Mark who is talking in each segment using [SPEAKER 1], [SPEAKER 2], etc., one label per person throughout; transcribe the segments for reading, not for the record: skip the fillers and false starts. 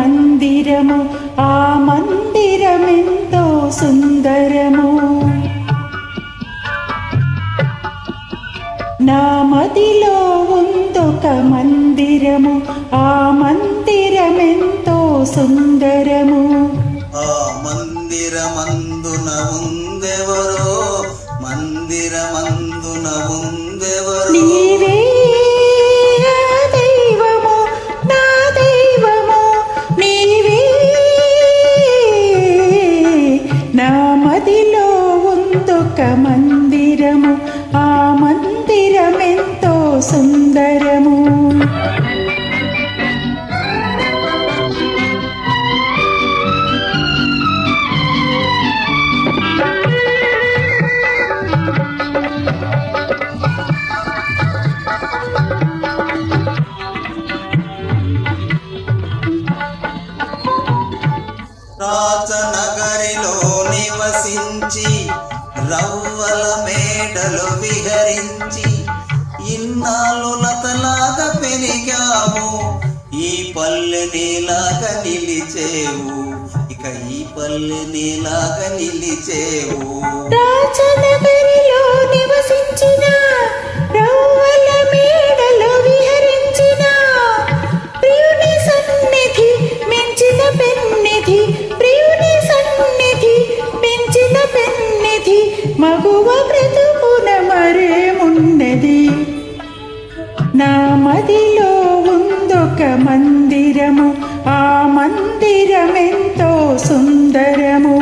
[SPEAKER 1] మందిరము, ఆ మందిరమెంతో సుందరము. నా మదిలో ఉందొక మందిరము, ఆ మందిరమెంతో సుందరము.
[SPEAKER 2] ఆ మందిరమందున ఉందెవరో, మందిరమందున ఉందెవరో.
[SPEAKER 1] నీవే దైవము, నా దైవము నీవే. నా మదిలో ఉందొక మందిరము, ఆ మందిరమెంతో సుందరము.
[SPEAKER 2] రాజనగరిలో నివసించి రవ్వల మేడలు విహరించి ఇన్నాళ్ళు లతలాగా పెరిగావు. ఈ పల్లె నీలాగా నిలిచేవు, ఇక ఈ పల్లె నీలాగా నిలిచేవు.
[SPEAKER 1] రాజనగరిలో నివసించిన రవ్వల మేడలు విహరించిన ప్రియుని సన్నిధి మించిన పెన్నిధి, ప్రియుని సన్నిధి మించిన పెన్నిధి, మగువ బ్రతుకున మరేమున్నది. నా మదిలో ఉందొక మందిరము, ఆ మందిరమెంతో సుందరము.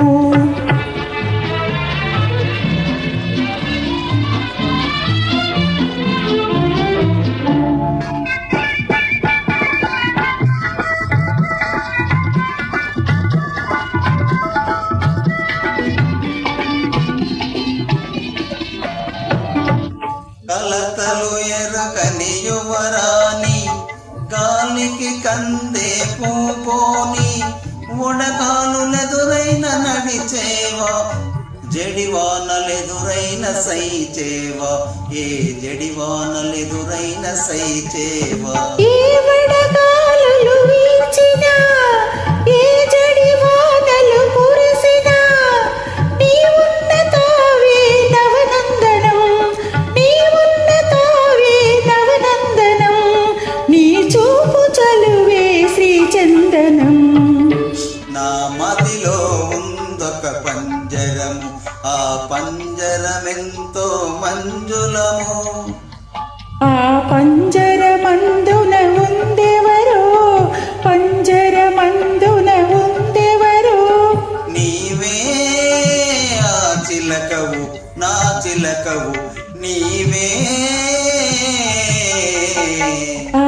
[SPEAKER 2] కలతలు ఎరగని యువరాణి, గాలికి కందే పూపోని, ఉడకాలులెదురైన నడిచేవా, జడివానలెదురైన సైచేవా, ఏ జడివానలెదురైన సైచేవా.
[SPEAKER 1] ఏ వడగాలులు వీచినా, ఏ జడివానలు కురిసినా, నీ ఉన్న తావే నవనందనం, నీ ఉన్న తావే నవనందనం, నీ చూపు చలువే శ్రీచందనం.
[SPEAKER 2] నా మదిలో ఉందొక పంజరము, ఆ పంజరమెంతో మంజులము.
[SPEAKER 1] ఆ పంజరమందున ఉందెవరో, పంజరమందున ఉందెవరో.
[SPEAKER 2] నీవే ఆ చిలకవు, నా చిలకవు నీవే.
[SPEAKER 1] ఆ